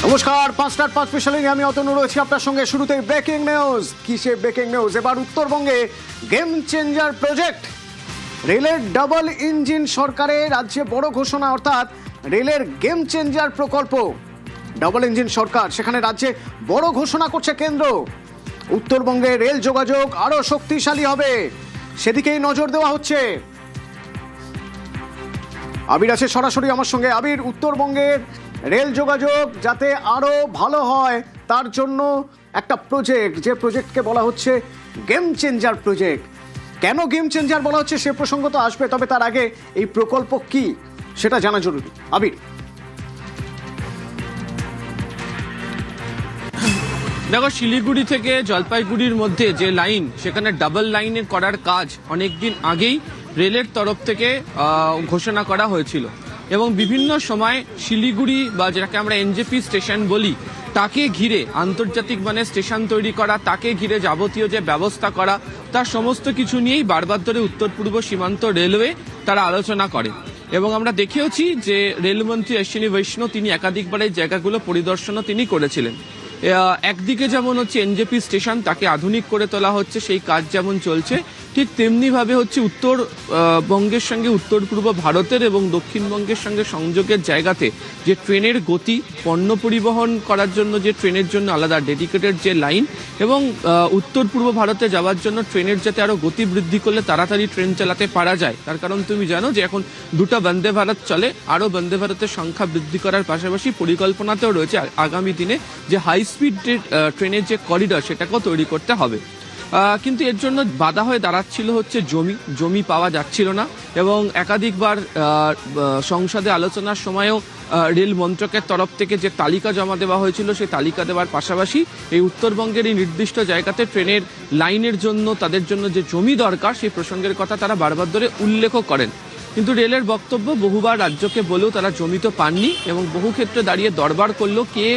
নমস্কার, 5টার 5 স্পেশালে আমি অতনু রয়েছি আপনার সঙ্গে। শুরুতেই ব্রেকিং নিউজ। কিসে ব্রেকিং নিউজ? এবার উত্তরবঙ্গে গেম চেঞ্জার প্রজেক্ট। রেলের ডাবল ইঞ্জিন সরকারের রাজ্যে বড় ঘোষণা, অর্থাৎ রেলের গেম চেঞ্জার প্রকল্প। ডাবল ইঞ্জিন সরকার, সেখানে রাজ্যে বড় ঘোষণা করছে কেন্দ্র। উত্তরবঙ্গে রেল যোগাযোগ আরো শক্তিশালী হবে, সেদিকেই নজর দেওয়া হচ্ছে। আবির আছে সরাসরি আমার সঙ্গে। আবির, উত্তরবঙ্গের রেল যোগাযোগ যাতে আরো ভালো হয় তার জন্য একটা প্রজেক্ট, যে প্রজেক্টকে বলা হচ্ছে গেম চেঞ্জার প্রজেক্ট। কেন গেম চেঞ্জার বলা হচ্ছে সে প্রসঙ্গ তো আসবে, তবে তার আগে এই প্রকল্প কি সেটা জানা জরুরি। আবির, দেখো, শিলিগুড়ি থেকে জলপাইগুড়ির মধ্যে যে লাইন, সেখানে ডাবল লাইনের করার কাজ অনেকদিন আগেই রেলের তরফ থেকে ঘোষণা করা হয়েছিল এবং বিভিন্ন সময় শিলিগুড়ি বা যেটাকে আমরা এনজেপি স্টেশন বলি, তাকে ঘিরে আন্তর্জাতিক মানে স্টেশন তৈরি করা, তাকে ঘিরে যাবতীয় যে ব্যবস্থা করা, তার সমস্ত কিছু নিয়েই বারবার ধরে উত্তর পূর্ব সীমান্ত রেলওয়ে তারা আলোচনা করে। এবং আমরা দেখেওছি যে রেলমন্ত্রী অশ্বিনী বৈষ্ণব তিনি একাধিকবার এই জায়গাগুলো পরিদর্শনও তিনি করেছিলেন। একদিকে যেমন হচ্ছে এনজেপি স্টেশন, তাকে আধুনিক করে তোলা হচ্ছে, সেই কাজ যেমন চলছে, ঠিক তেমনিভাবে হচ্ছে উত্তরবঙ্গের সঙ্গে উত্তর পূর্ব ভারতের এবং দক্ষিণবঙ্গের সঙ্গে সংযোগের জায়গাতে যে ট্রেনের গতি, পণ্য পরিবহন করার জন্য যে ট্রেনের জন্য আলাদা ডেডিকেটেড যে লাইন, এবং উত্তর পূর্ব ভারতে যাওয়ার জন্য ট্রেনের যাতে আরও গতি বৃদ্ধি করলে তাড়াতাড়ি ট্রেন চালাতে পারা যায়। তার কারণ তুমি জানো যে এখন দুটো বন্দে ভারত চলে, আরও বন্দে ভারতের সংখ্যা বৃদ্ধি করার পাশাপাশি পরিকল্পনাতেও রয়েছে আগামী দিনে যে হাই স্পিড ট্রেনের যে করিডর সেটাকেও তৈরি করতে হবে। কিন্তু এর জন্য বাধা হয়ে দাঁড়াচ্ছিল হচ্ছে জমি পাওয়া যাচ্ছিল না, এবং একাধিকবার সংসদে আলোচনার সময়ও রেল মন্ত্রকের তরফ থেকে যে তালিকা জমা দেওয়া হয়েছিল, সেই তালিকা দেওয়ার পাশাপাশি এই উত্তরবঙ্গের এই নির্দিষ্ট জায়গাতে ট্রেনের লাইনের জন্য তাদের জন্য যে জমি দরকার, সেই প্রসঙ্গের কথা তারা বারবার ধরে উল্লেখও করেন। কিন্তু রেলের বক্তব্য, বহুবার রাজ্যকে বলেও তারা জমি তো পাননি, এবং বহু ক্ষেত্রে দাঁড়িয়ে দরবার করলো কে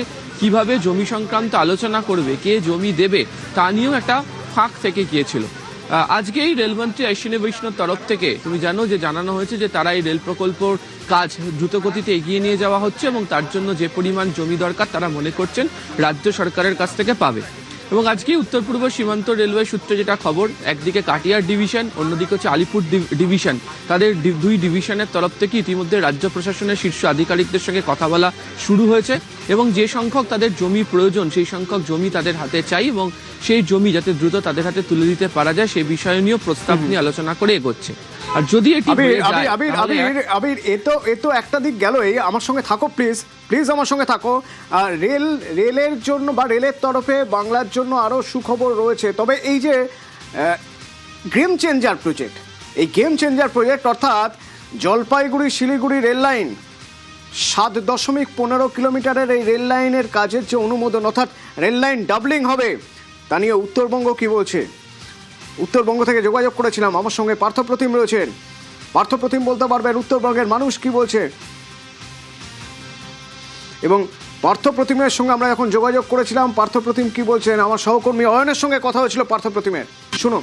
কিভাবে জমি সংক্রান্ত আলোচনা করবে, কে জমি দেবে, তা নিয়েও একটা ফাঁক থেকে গিয়েছিল। আজকেই রেলমন্ত্রী অশ্বিনী বৈষ্ণব তরফ থেকে তুমি জানো যে জানানো হয়েছে যে তারা এই রেল প্রকল্পর কাজ দ্রুতগতিতে এগিয়ে নিয়ে যাওয়া হচ্ছে, এবং তার জন্য যে পরিমাণ জমি দরকার তারা মনে করছেন রাজ্য সরকারের কাছ থেকে পাবে। এবং আজকেই উত্তর পূর্ব সীমান্ত রেলওয়ে সূত্রে যেটা খবর, একদিকে কাটিয়ার ডিভিশন, অন্যদিকে হচ্ছে আলিপুর ডিভিশন, তাদের দুই ডিভিশনের তরফ থেকে ইতিমধ্যে রাজ্য প্রশাসনের শীর্ষ আধিকারিকদের সঙ্গে কথা বলা শুরু হয়েছে, এবং যে সংখ্যক তাদের জমি প্রয়োজন সেই সংখ্যক জমি তাদের হাতে চাই, এবং সেই জমি যাতে দ্রুত তাদের হাতে তুলে দিতে পারা যায় সেই বিষয় নিয়েও প্রস্তাব নিয়ে আলোচনা করে এগোচ্ছে। আর যদি আবির, এ তো একটা দিক গেল। এই আমার সঙ্গে থাকো প্লিজ আমার সঙ্গে থাকো। রেলের জন্য বা রেলের তরফে বাংলার জন্য আরো সুখবর রয়েছে। তবে এই যে গেম চেঞ্জার প্রজেক্ট, এই গেম চেঞ্জার প্রজেক্ট অর্থাৎ জলপাইগুড়ি শিলিগুড়ি রেল লাইন 7.15 কিলোমিটারের এই রেল লাইনের কাজের যে অনুমোদন, অর্থাৎ রেল লাইন ডাবলিং হবে, তা নিয়ে উত্তরবঙ্গ কি বলছে? উত্তরবঙ্গ থেকে যোগাযোগ করেছিলাম, আমার সঙ্গে পার্থপ্রতিম রয়েছেন। পার্থপ্রতিম বলতে পারবেন উত্তরবঙ্গের মানুষ কি বলছে। এবং পার্থপ্রতিমের সঙ্গে আমরা এখন যোগাযোগ করেছিলাম, পার্থপ্রতিম কি বলছেন, আমার সহকর্মী অয়নের সঙ্গে কথা হয়েছিল পার্থপ্রতিমের, শুনুন।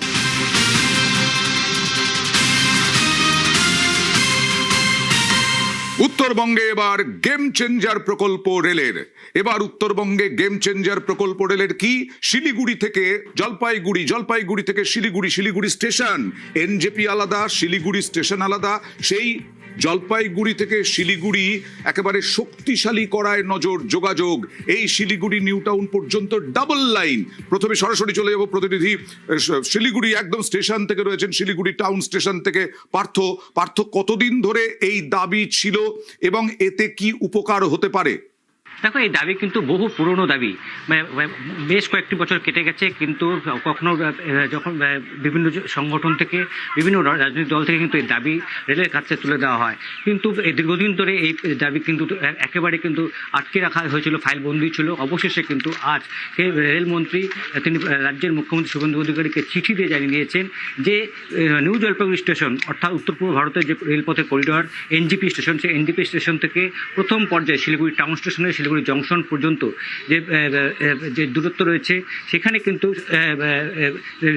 উত্তরবঙ্গে এবার গেম চেঞ্জার প্রকল্প রেলের। এবার উত্তরবঙ্গে গেম চেঞ্জার প্রকল্প রেলের কি? শিলিগুড়ি থেকে জলপাইগুড়ি, জলপাইগুড়ি থেকে শিলিগুড়ি, শিলিগুড়ি স্টেশন এনজেপি আলাদা, শিলিগুড়ি স্টেশন আলাদা। সেই জলপাইগুড়ি থেকে শিলিগুড়ি একেবারে শক্তিশালী করায় নজর যোগাযোগ। এই শিলিগুড়ি নিউ টাউন পর্যন্ত ডাবল লাইন। প্রথমে সরাসরি চলে যাব প্রতিনিধি শিলিগুড়ি একদম স্টেশন থেকে রয়েছেন, শিলিগুড়ি টাউন স্টেশন থেকে পার্থ, কতদিন ধরে এই দাবি ছিল এবং এতে কি উপকার হতে পারে? দেখো, এই দাবি কিন্তু বহু পুরনো দাবি, বেশ কয়েকটি বছর কেটে গেছে, কিন্তু কখনো যখন বিভিন্ন সংগঠন থেকে, বিভিন্ন রাজনৈতিক দল থেকে কিন্তু এই দাবি রেলের কাছে তুলে দেওয়া হয়, কিন্তু দীর্ঘদিন ধরে এই দাবি কিন্তু একেবারে কিন্তু আটকে রাখা হয়েছিল, ফাইলবন্দি ছিল। অবশেষে কিন্তু আজ রেলমন্ত্রী তিনি রাজ্যের মুখ্যমন্ত্রী শুভেন্দু অধিকারীকে চিঠি দিয়ে জানিয়ে দিয়েছেন যে নিউ জলপাইগুড়ি স্টেশন, অর্থাৎ উত্তর পূর্ব ভারতের যে রেলপথের করিডর এনজিপি স্টেশন, সেই এনজিপি স্টেশন থেকে প্রথম পর্যায়ে শিলিগুড়ি টাউন স্টেশনে শিলিগুড়ি শিলিগুড়ি জংশন পর্যন্ত যে দূরত্ব রয়েছে সেখানে কিন্তু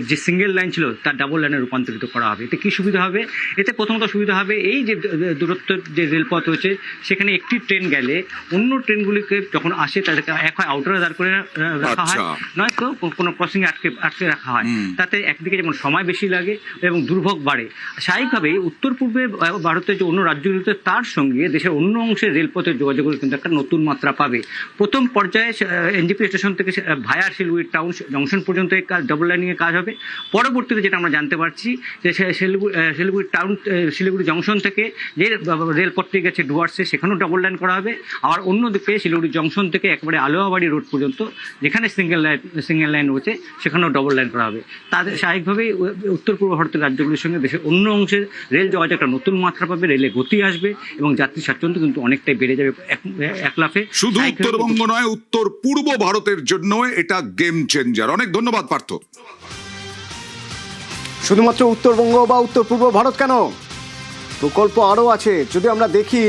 যে সিঙ্গেল লাইন ছিল তার ডাবল লাইনে রূপান্তরিত করা হবে। এতে কী সুবিধা হবে? এতে প্রথমত সুবিধা হবে এই যে দূরত্ব যে রেলপথ রয়েছে সেখানে একটি ট্রেন গেলে অন্য ট্রেনগুলিকে যখন আসে তাদেরকে এক হয় আউটারে দাঁড় করে রাখা হয়, নয়তো কোনো ক্রসিংয়ে আটকে রাখা হয়। তাতে একদিকে যেমন সময় বেশি লাগে এবং দুর্ভোগ বাড়ে। স্বাভাবিকভাবেই উত্তর পূর্বে ভারতের যে অন্য রাজ্যগুলিতে তার সঙ্গে দেশের অন্য অংশের রেলপথের যোগাযোগের কিন্তু একটা নতুন মাত্রা পাবে। প্রথম পর্যায়ে এনজেপি স্টেশন থেকে ভায়া শিলিগুড়ি টাউন জংশন পর্যন্ত এই কাজ ডাবল লাইনিংয়ের কাজ হবে। পরবর্তীতে যেটা আমরা জানতে পারছি যে শিলিগুড়ি টাউন শিলিগুড়ি জংশন থেকে যে রেলপথটি গেছে ডুয়ার্সে সেখানেও ডাবল লাইন করা হবে। আবার অন্যদিকে শিলিগুড়ি জংশন থেকে একেবারে আলোয়াবাড়ি রোড পর্যন্ত যেখানে সিঙ্গেল লাইন রয়েছে সেখানেও ডাবল লাইন করা হবে। তাদের স্বাভাবিকভাবেই উত্তর পূর্ব ভারতের রাজ্যগুলির সঙ্গে দেশের অন্য অংশের রেল যোগাযোগ একটা নতুন মাত্রা পাবে, রেলে গতি আসবে এবং যাত্রী স্বাচ্ছন্দ্য কিন্তু অনেকটাই বেড়ে যাবে এক লাফে। শুধু উত্তরবঙ্গ নয়, উত্তর পূর্ব ভারতের জন্য এটা গেম চেঞ্জার। অনেক ধন্যবাদ পার্থ। শুধুমাত্র উত্তরবঙ্গ বা উত্তর পূর্ব ভারত কেন, প্রকল্প আরও আছে। যদি আমরা দেখি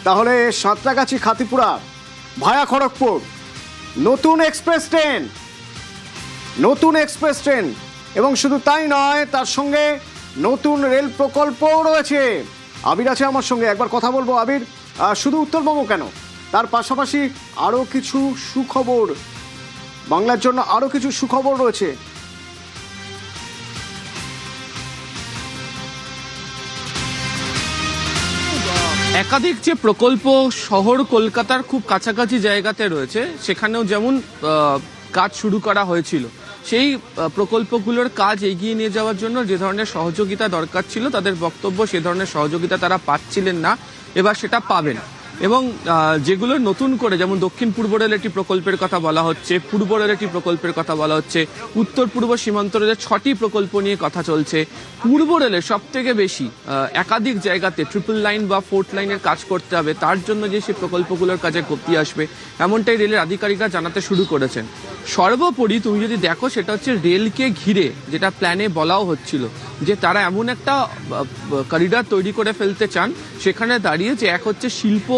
তাহলে সাঁতরাগাছি খাতিপুরা ভায়া খড়গপুর নতুন এক্সপ্রেস ট্রেন এবং শুধু তাই নয়, তার সঙ্গে নতুন রেল প্রকল্পও রয়েছে। আবির আছে আমার সঙ্গে, একবার কথা বলবো। আবির, শুধু উত্তরবঙ্গ কেন, তার পাশাপাশি আরও কিছু সুখবর, বাংলার জন্য আরও কিছু সুখবর রয়েছে। একাধিক যে প্রকল্প শহর কলকাতার খুব কাছাকাছি জায়গাতে রয়েছে, সেখানেও যেমন কাজ শুরু করা হয়েছিল, সেই প্রকল্পগুলোর কাজ এগিয়ে নিয়ে যাওয়ার জন্য যে ধরনের সহযোগিতা দরকার ছিল, তাদের বক্তব্য সে ধরনের সহযোগিতা তারা পাচ্ছিলেন না, এবার সেটা পাবেন। এবং যেগুলো নতুন করে, যেমন দক্ষিণ পূর্ব রেল একটি প্রকল্পের কথা বলা হচ্ছে, পূর্ব রেল একটি প্রকল্পের কথা বলা হচ্ছে, উত্তর পূর্ব সীমান্ত রেলের 6টি প্রকল্প নিয়ে কথা চলছে। পূর্ব রেলের সব থেকে বেশি একাধিক জায়গাতে ট্রিপল লাইন বা 4th লাইনের কাজ করতে হবে, তার জন্য যে সেই প্রকল্পগুলোর কাজে গতি আসবে, এমনটাই রেলের আধিকারিকরা জানাতে শুরু করেছেন। সর্বোপরি তুমি যদি দেখো, সেটা হচ্ছে রেলকে ঘিরে যেটা প্ল্যানে বলাও হচ্ছিল যে তারা এমন একটা করিডর তৈরি করে ফেলতে চান, সেখানে দাঁড়িয়ে যে এক হচ্ছে শিল্প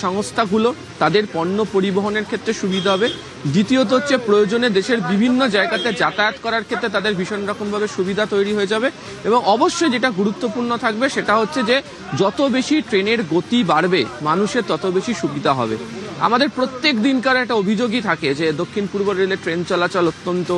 সংস্থাগুলো তাদের পণ্য পরিবহনের ক্ষেত্রে সুবিধা হবে, দ্বিতীয়ত হচ্ছে প্রয়োজনে দেশের বিভিন্ন জায়গাতে যাতায়াত করার ক্ষেত্রে তাদের ভীষণ রকমভাবে সুবিধা তৈরি হয়ে যাবে। এবং অবশ্যই যেটা গুরুত্বপূর্ণ থাকবে সেটা হচ্ছে যে যত বেশি ট্রেনের গতি বাড়বে মানুষের তত বেশি সুবিধা হবে। আমাদের প্রত্যেক দিনকার একটা অভিযোগই থাকে যে দক্ষিণ পূর্ব রেলের ট্রেন চলাচল অত্যন্ত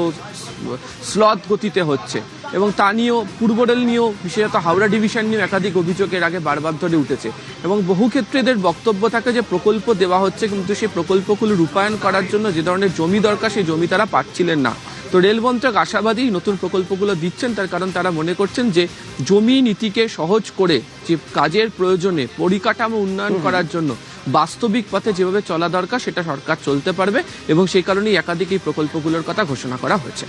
স্লথ গতিতে হচ্ছে, এবং তা নিয়েও পূর্ব রেল নিয়েও, বিশেষত হাওড়া ডিভিশন নিয়েও একাধিক অভিযোগের আগে বারবার ধরে উঠেছে। এবং বহু ক্ষেত্রে এদের বক্তব্য থাকে যে প্রকল্প দেওয়া হচ্ছে, কিন্তু সেই প্রকল্পগুলো রূপায়ণ করার জন্য যে ধরনের জমি দরকার সেই জমি তারা পাচ্ছিলেন না। তো রেল মন্ত্রক আশাবাদী নতুন প্রকল্পগুলো দিচ্ছেন, তার কারণ তারা মনে করছেন যে জমি নীতিকে সহজ করে যে কাজের প্রয়োজনে পরিকাঠামো উন্নয়ন করার জন্য বাস্তবিক পথে যেভাবে চলা দরকার সেটা সরকার চলতে পারবে, এবং সেই কারণেই একাধিক এই প্রকল্পগুলোর কথা ঘোষণা করা হয়েছে।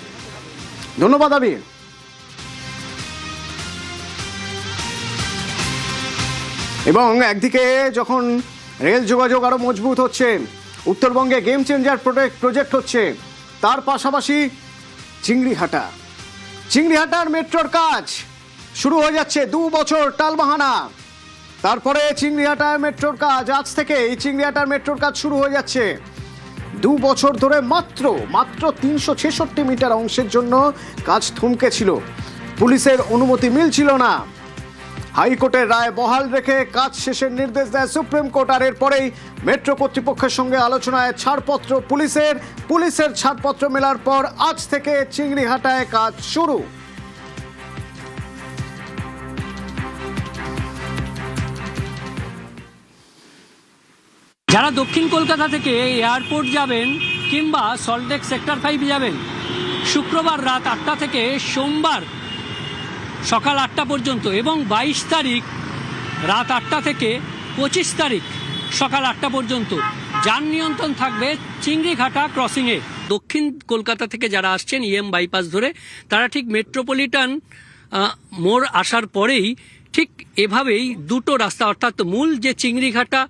ধন্যবাদ আবির। এবং একদিকে যখন রেল যোগাযোগ আরো মজবুত হচ্ছে, উত্তরবঙ্গে গেম চেঞ্জার প্রজেক্ট হচ্ছে, তার পাশাপাশি চিংড়িহাটার মেট্রোর কাজ শুরু হয়ে যাচ্ছে। 2 বছর টালবাহানা, তারপরে চিংড়িহাটার মেট্রোর কাজ, আজ থেকে এই চিংড়িহাটার মেট্রোর কাজ শুরু হয়ে যাচ্ছে। 2 বছর ধরে মাত্র 366 মিটার অংশের জন্য কাজ থমকে ছিল, পুলিশের অনুমতি মিলছিল না। হাইকোর্টের রায় বহাল রেখে কাজ শেষের নির্দেশ দেয় সুপ্রিম কোর্ট। আর এরপরেই মেট্রো কর্তৃপক্ষের সঙ্গে আলোচনায় ছাড়পত্র পুলিশের ছাড়পত্র মেলার পর আজ থেকে চিংড়িহাটায় কাজ শুরু। যারা দক্ষিণ কলকাতা থেকে এয়ারপোর্ট যাবেন কিংবা সল্টলেক সেক্টর 5 যাবেন, শুক্রবার রাত 8টা থেকে সোমবার সকাল 8টা পর্যন্ত এবং 22 তারিখ রাত 8টা থেকে 25 তারিখ সকাল 8টা পর্যন্ত যান নিয়ন্ত্রণ থাকবে চিংড়িঘাটা ক্রসিংয়ে। দক্ষিণ কলকাতা থেকে যারা আসছেন EM বাইপাস ধরে, তারা ঠিক মেট্রোপলিটন মোড় আসার পরেই ঠিক এভাবেই দুটো রাস্তা, অর্থাৎ মূল যে চিংড়িঘাটা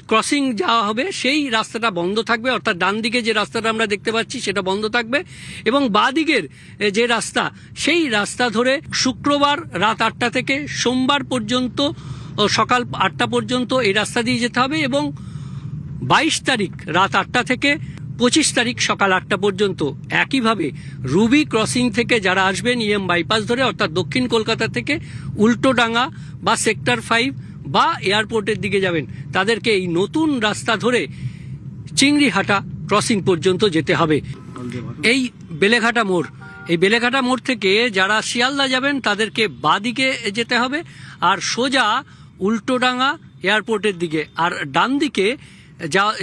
ক্রসিং যাওয়া হবে সেই রাস্তাটা বন্ধ থাকবে, অর্থাৎ ডান দিকে যে রাস্তাটা আমরা দেখতে পাচ্ছি সেটা বন্ধ থাকবে, এবং বাঁ দিকের যে রাস্তা সেই রাস্তা ধরে শুক্রবার রাত 8টা থেকে সোমবার পর্যন্ত সকাল 8টা পর্যন্ত এই রাস্তা দিয়ে যেতে হবে। এবং 22 তারিখ রাত 8টা থেকে 25 তারিখ সকাল 8টা পর্যন্ত। একইভাবে রুবি ক্রসিং থেকে যারা আসবেন বাইপাস ধরে অর্থাৎ দক্ষিণ কলকাতা থেকে উল্টোডাঙ্গা বা সেক্টর 5 বা এয়ারপোর্টের দিকে যাবেন, তাদেরকে এই নতুন রাস্তা ধরে চিংড়িহাটা ক্রসিং পর্যন্ত যেতে হবে। এই বেলেঘাটা মোড় থেকে যারা শিয়ালদা যাবেন তাদেরকে বাঁদিকে যেতে হবে, আর সোজা উল্টোডাঙ্গা এয়ারপোর্টের দিকে, আর ডান দিকে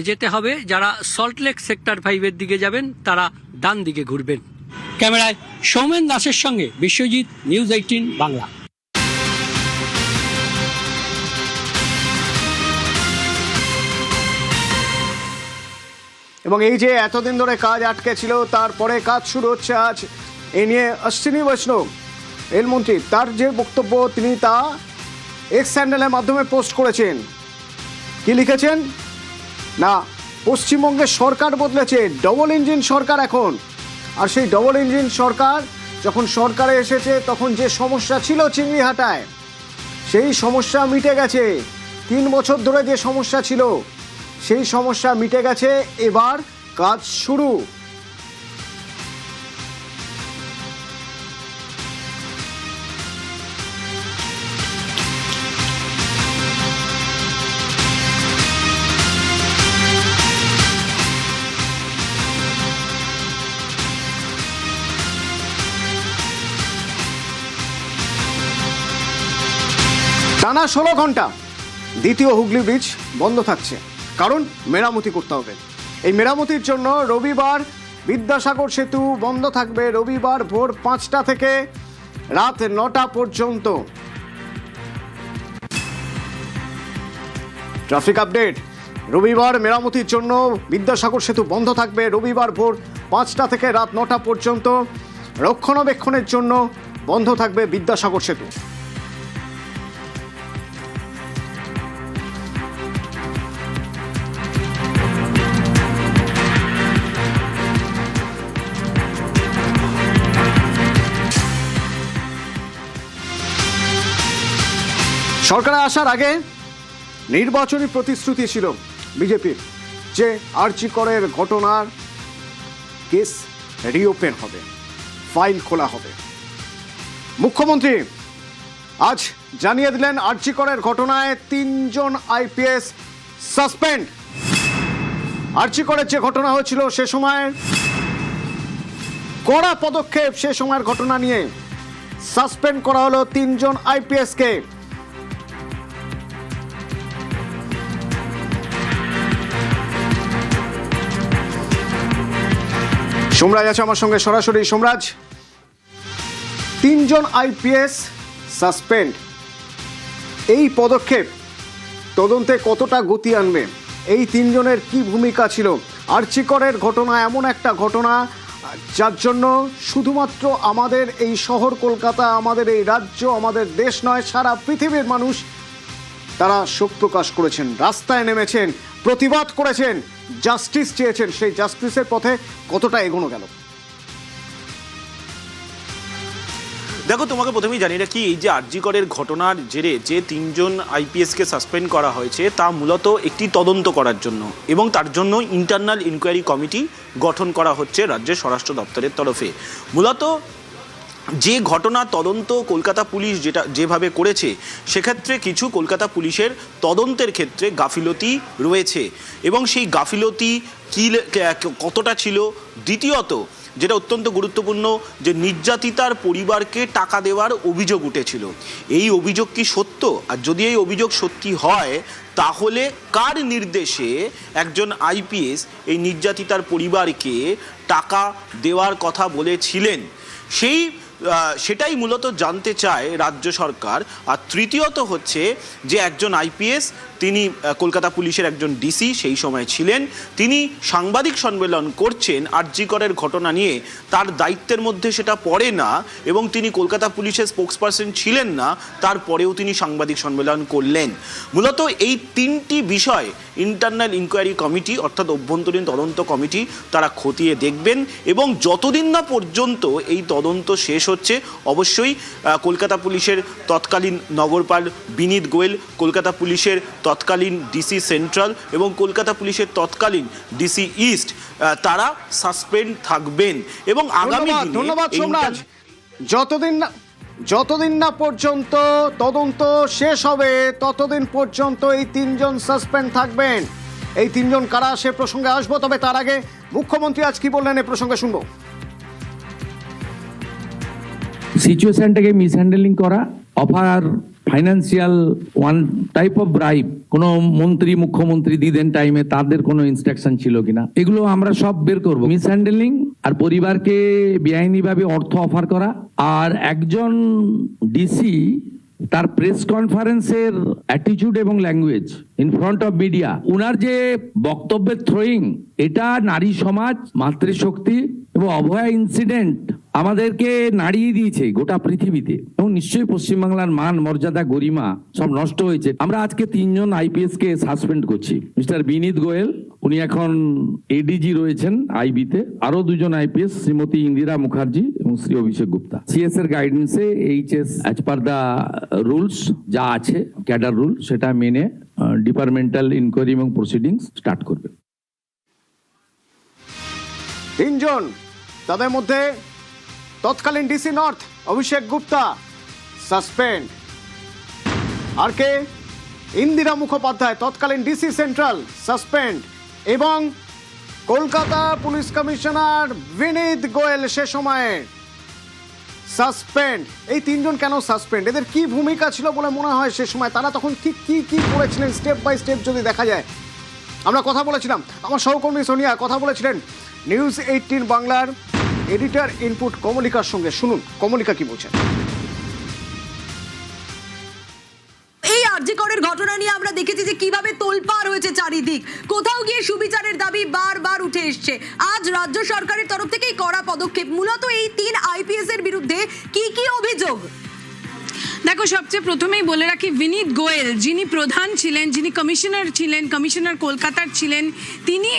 যেতে হবে যারা সল্টলেক সেক্টর 5-এর দিকে যাবেন তারা ডান দিকে ঘুরবেন। ক্যামেরায় সৌমেন দাসের সঙ্গে বিশ্বজিৎ, নিউজ 18 বাংলা। এবং এই যে এতদিন ধরে কাজ আটকে ছিল, তারপরে কাজ শুরু হচ্ছে আজ। এ নিয়ে অশ্বিনী বৈষ্ণব রেলমন্ত্রী তার যে বক্তব্য তিনি তা এক্স হ্যান্ডেলের মাধ্যমে পোস্ট করেছেন। কি লিখেছেন না, পশ্চিমবঙ্গের সরকার বদলেছে, ডবল ইঞ্জিন সরকার এখন। আর সেই ডবল ইঞ্জিন সরকার যখন সরকারে এসেছে তখন যে সমস্যা ছিল চিংড়িহাটায়, সেই সমস্যা মিটে গেছে। 3 বছর ধরে যে সমস্যা ছিল সেই সমস্যা মিটে গেছে, এবার কাজ শুরু। টানা 16 ঘন্টা দ্বিতীয় হুগলি ব্রিজ বন্ধ থাকছে, কারণ মেরামতি করতে হবে। এই মেরামতির জন্য রবিবার বিদ্যাসাগর সেতু বন্ধ থাকবে, রবিবার ভোর 5টা থেকে রাত 9টা পর্যন্ত। ট্রাফিক আপডেট, রবিবার মেরামতির জন্য বিদ্যাসাগর সেতু বন্ধ থাকবে, রবিবার ভোর 5টা থেকে রাত 9টা পর্যন্ত। রক্ষণাবেক্ষণের জন্য বন্ধ থাকবে বিদ্যাসাগর সেতু। সরকারে আসার আগে নির্বাচনী প্রতিশ্রুতি ছিল বিজেপির যে আরজি করের ঘটনার কেস রিওপেন হবে, ফাইল খোলা হবে। মুখ্যমন্ত্রী আজ জানিয়ে দিলেন আরজি করের ঘটনায় 3 জন আইপিএস সাসপেন্ড। আরজি করের যে ঘটনা হয়েছিল সে সময় কড়া পদক্ষেপ, সে সময়ের ঘটনা নিয়ে সাসপেন্ড করা হলো 3 জন আইপিএসকে। সোমরাজ আছে আমার সঙ্গে সরাসরি। সোমরাজ, 3 জন আইপিএস সাসপেন্ড, এই পদক্ষেপ তদন্তে কতটা গতি আনবে? এই 3 জনের কি ভূমিকা ছিল? আরজি করের ঘটনা এমন একটা ঘটনা যার জন্য শুধুমাত্র আমাদের এই শহর কলকাতা, আমাদের এই রাজ্য, আমাদের দেশ নয়, সারা পৃথিবীর মানুষ তারা শোক প্রকাশ করেছেন, রাস্তায় নেমেছেন, প্রতিবাদ করেছেন, জাস্টিস চেয়েছেন। সেই জাস্টিসের পথে কতটা এগোনো গেল? দেখো, তোমাকে প্রথমেই জানি রাখি, এই যে আরজি করের ঘটনার জেরে যে 3 জন আইপিএসকে সাসপেন্ড করা হয়েছে তা মূলত একটি তদন্ত করার জন্য, এবং তার জন্য ইন্টারনাল ইনকোয়ারি কমিটি গঠন করা হচ্ছে রাজ্যের স্বরাষ্ট্র দপ্তরের তরফে। মূলত যে ঘটনা তদন্ত কলকাতা পুলিশ যেভাবে করেছে, সেক্ষেত্রে কিছু কলকাতা পুলিশের তদন্তের ক্ষেত্রে গাফিলতি রয়েছে, এবং সেই গাফিলতি কতটা ছিল। দ্বিতীয়ত, যেটা অত্যন্ত গুরুত্বপূর্ণ, যে নির্যাতিতার পরিবারকে টাকা দেওয়ার অভিযোগ উঠেছিল। এই অভিযোগ কি সত্য? আর যদি এই অভিযোগ সত্যি হয়, তাহলে কার নির্দেশে একজন আইপিএস এই নির্যাতিতার পরিবারকে টাকা দেওয়ার কথা বলেছিলেন? সেটাই মূলত জানতে চায় রাজ্য সরকার। আর তৃতীয়ত হচ্ছে যে একজন আইপিএস, তিনি কলকাতা পুলিশের একজন ডিসি সেই সময় ছিলেন, তিনি সাংবাদিক সম্মেলন করছেন আরজি করের ঘটনা নিয়ে, তার দায়িত্বের মধ্যে সেটা পড়ে না, এবং তিনি কলকাতা পুলিশের স্পোক্সপারসন ছিলেন না, তারপরেও তিনি সাংবাদিক সম্মেলন করলেন। মূলত এই 3টি বিষয় ইন্টারনাল ইনকোয়ারি কমিটি অর্থাৎ অভ্যন্তরীণ তদন্ত কমিটি তারা খতিয়ে দেখবেন, এবং যতদিন না পর্যন্ত এই তদন্ত শেষ হচ্ছে অবশ্যই কলকাতা পুলিশের তৎকালীন নগরপাল বিনীত গোয়েল, কলকাতা পুলিশের তৎকালীন ডিসি সেন্ট্রাল এবং কলকাতা পুলিশের তৎকালীন ডিসি ইস্ট তারা সাসপেন্ড থাকবেন এবং আগামী দিনে ধন্যবাদ সোমরাজ। যতদিন না পর্যন্ত তদন্ত শেষ হবে ততদিন পর্যন্ত এই তিনজন সাসপেন্ড থাকবেন। এই তিনজন কারা সে প্রসঙ্গে আসবো, তবে তার আগে মুখ্যমন্ত্রী আজ কি বললেন এ প্রসঙ্গে শুনবো। সিচুয়েশনটাকে মিসহ্যান্ডেলিং করা, offer financial one type of bribe, কোনো মন্ত্রী মুখ্যমন্ত্রী দিদেন টাইমে তাদের কোনো ইনস্ট্রাকশন ছিল কিনা, এগুলো আমরা সব বের করব। মিসহ্যান্ডেলিং আর পরিবারকে বেআইনিভাবে অর্থ অফার করা, আর একজন ডিসি তার প্রেস কনফারেন্সের অ্যাটিটিউড এবং language in front of media, উনার যে বক্তব্যের থ্রোয়িং, এটা নারী সমাজ, মাতৃশক্তি এবং অভয়া ইনসিডেন্ট আমাদেরকে নাড়িয়ে দিয়েছে গোটা পৃথিবীতে এবং নিশ্চয়ই পশ্চিমবাংলার মান মর্যাদা গরিমা সব নষ্ট হয়েছে। আমরা আজকে তিনজন আইপিএস কে সাসপেন্ড করছি। মিস্টার বিনীত গোয়েল, উনি এখন এডিজি রয়েছেন আইবিতে, আরো দুজন আইপিএস শ্রীমতী ইন্দিরা মুখার্জি এবং শ্রী অভিষেক গুপ্তা। সিএস এর গাইডেন্সে HS as per the rules যা আছে ক্যাডার রুল সেটা মেনে ডিপার্টমেন্টাল ইনকোয়ারি এবং প্রসিডিংস স্টার্ট করবে। তিনজন, তাদের মধ্যে তৎকালীন DC north Abhishek Gupta suspend, আর কে ইন্দিরা মুখোপাধ্যায় তৎকালীন ডিসি সেন্ট্রাল সাসপেন্ড, এবং কলকাতা পুলিশ কমিশনার বিনীত গোয়েল সে সময়ে সাসপেন্ড। এই তিনজন কেন সাসপেন্ড, এদের কি ভূমিকা ছিল বলে মনে হয় সে সময়, তারা তখন কি কি কি করেছিলেন স্টেপ বাই স্টেপ যদি দেখা যায়। আমরা কথা বলেছিলাম, আমার সহকর্মী সোনিয়া কথা বলেছিলেন নিউজ 18 বাংলার এডিটর ইনপুট কমলিকার সঙ্গে। শুনুন কমলিকা কি বলছেন। এই আরজি করের ঘটনা নিয়ে আমরা দেখেছি যে কিভাবে তোলপাড় হয়েছে চারিদিক, কোথাও গিয়ে সুবিচারের দাবি বারবার উঠে এসছে। আজ রাজ্য সরকারের তরফ থেকেই কড়া পদক্ষেপ। মূলত এই 3 আইপিএস এর বিরুদ্ধে কি কি অভিযোগ? দেখো, সবচেয়ে প্রথমেই বলে রাখি, বিনীত গোয়েল যিনি প্রধান ছিলেন, যিনি কমিশনার ছিলেন, কমিশনার কলকাতার ছিলেন, তিনি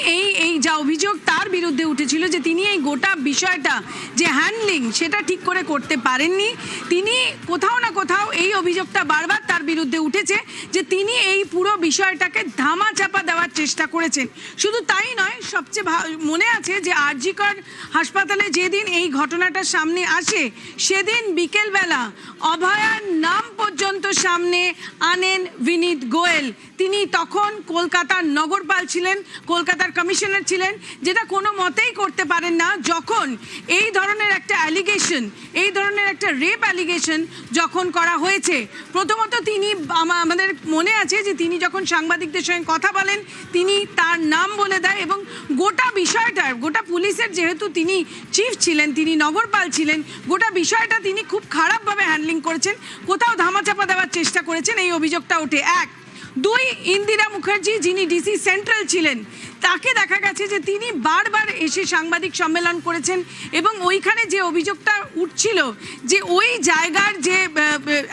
এই যা অভিযোগ তার বিরুদ্ধে উঠেছিল যে তিনি এই গোটা বিষয়টা যে হ্যান্ডলিং সেটা ঠিক করে করতে পারেননি। তিনি কোথাও না কোথাও এই অভিযোগটা বারবার তার বিরুদ্ধে উঠেছে যে তিনি এই পুরো বিষয়টাকে ধামাচাপা দেওয়ার চেষ্টা করেছেন। শুধু তাই নয়, সবচেয়ে মনে আছে যে আরজি কর হাসপাতালে যেদিন এই ঘটনাটা সামনে আসে সেদিন বিকেলবেলা অভয়ার নাম পর্যন্ত সামনে আনেন বিনীত গোয়েল। তিনি তখন কলকাতার নগরপাল ছিলেন, কলকাতার কমিশনার ছিলেন, যেটা কোনো মতেই করতে পারেন না যখন এই ধরনের একটা অ্যালিগেশন, এই ধরনের একটা রেপ অ্যালিগেশন যখন করা হয়েছে। প্রথমত তিনি, আমাদের মনে আছে যে তিনি যখন সাংবাদিকদের সঙ্গে কথা বলেন তিনি তার নাম বলে দেয় এবং গোটা বিষয়টা, গোটা পুলিশের যেহেতু তিনি চিফ ছিলেন, তিনি নগরপাল ছিলেন, গোটা বিষয়টা তিনি খুব খারাপভাবে হ্যান্ডলিং করেছেন, কোথাও ধামাচাপা দেওয়ার চেষ্টা করেছেন, এই অভিযোগটা ওঠে। 1, 2, ইন্দিরা মুখার্জি যিনি ডিসি সেন্ট্রাল ছিলেন, তাকে দেখা গেছে যে তিনি বারবার এসে সাংবাদিক সম্মেলন করেছেন এবং ওইখানে যে অভিযোগটা উঠছিল যে ওই জায়গার যে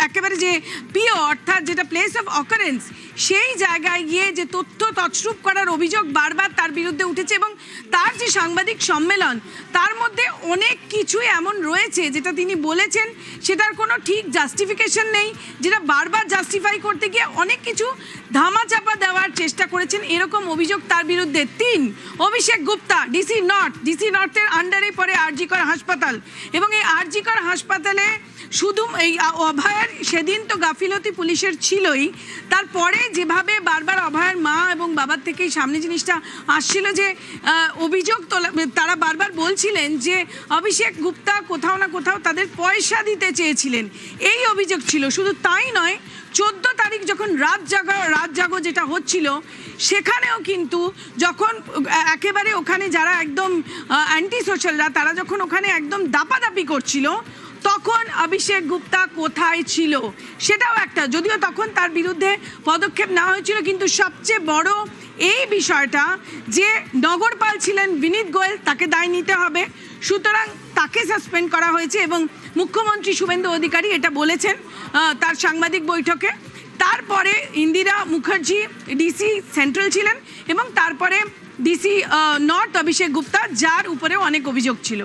একেবারে যে পিও অর্থাৎ যেটা প্লেস অফ অকারেন্স, সেই জায়গায় গিয়ে যে তথ্য তছরূপ করার অভিযোগ বারবার তার বিরুদ্ধে উঠেছে এবং তার যে সাংবাদিক সম্মেলন তার মধ্যে অনেক কিছুই এমন রয়েছে যেটা তিনি বলেছেন সেটার কোনো ঠিক জাস্টিফিকেশন নেই, যেটা বারবার জাস্টিফাই করতে গিয়ে অনেক কিছু ধামাচাপা দেওয়ার চেষ্টা করেছেন, এরকম অভিযোগ তার বিরুদ্ধে। 3, অভিষেক গুপ্তা ডিসি নর্থের আন্ডারে পড়ে আরজি কর হাসপাতাল এবং এই আরজি কর হাসপাতালে শুধু এই অভয়ার সেদিন তো গাফিলতি পুলিশের ছিলই, তারপরে যেভাবে বারবার অভয়ার মা এবং বাবার থেকেই সামনে জিনিসটা আসছিল যে অভিযোগ তারা বারবার বলছিলেন যে অভিষেক গুপ্তা কোথাও না কোথাও তাদের পয়সা দিতে চেয়েছিলেন, এই অভিযোগ ছিল। শুধু তাই নয়, 14 তারিখ যখন রাত জাগো যেটা হচ্ছিল সেখানেও কিন্তু যখন একেবারে ওখানে যারা একদম অ্যান্টি সোশ্যালরা তারা যখন ওখানে একদম দাপাদাপি করছিল তখন অভিষেক গুপ্তা কোথায় ছিল সেটাও একটা, যদিও তখন তার বিরুদ্ধে পদক্ষেপ নেওয়া হয়েছিল, কিন্তু সবচেয়ে বড় এই বিষয়টা যে নগরপাল ছিলেন বিনীত গোয়েল, তাকে দায় নিতে হবে, সুতরাং তাকে সাসপেন্ড করা হয়েছে এবং মুখ্যমন্ত্রী শুভেন্দু অধিকারী এটা বলেছেন তার সাংবাদিক বৈঠকে। তারপরে ইন্দিরা মুখার্জি ডিসি সেন্ট্রাল ছিলেন এবং তারপরে ডিসি নর্থ অভিষেক গুপ্তা, যার উপরেও অনেক অভিযোগ ছিল।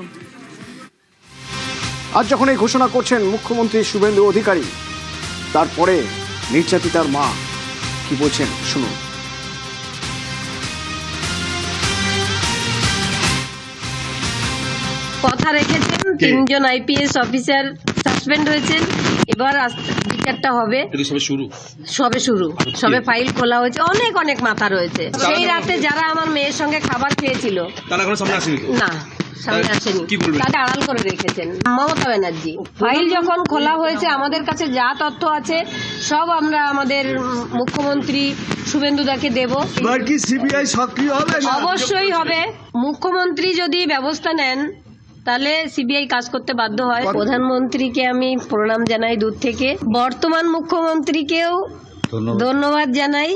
আজ যখন এই ঘোষণা করছেন মুখ্যমন্ত্রী শুভেন্দু অধিকারী, তারপরে নির্যাতিতার মা কি বলছেন শুনুন। কথা রেখেছেন, 3 জন আইপিএস অফিসার সাসপেন্ড হয়েছেন, এবার বিচারটা হবে। সবে শুরু, সবে ফাইল খোলা হয়েছে, অনেক অনেক মাথা রয়েছে। সেই রাতে যারা আমার মেয়ের সঙ্গে খাবার খেয়েছিল না, সামনে আসেনি, তাকে আড়াল করে রেখেছেন মমতা ব্যানার্জি। ফাইল যখন খোলা হয়েছে, আমাদের কাছে যা তথ্য আছে সব আমরা আমাদের মুখ্যমন্ত্রী শুভেন্দুদাকে দেব। সিবিআই সক্রিয় হবে? অবশ্যই হবে। মুখ্যমন্ত্রী যদি ব্যবস্থা নেন তাহলে সিবিআই কাজ করতে বাধ্য হয়। প্রধানমন্ত্রীকে আমি প্রণাম জানাই দূর থেকে, বর্তমান মুখ্যমন্ত্রীকেও ধন্যবাদ জানাই।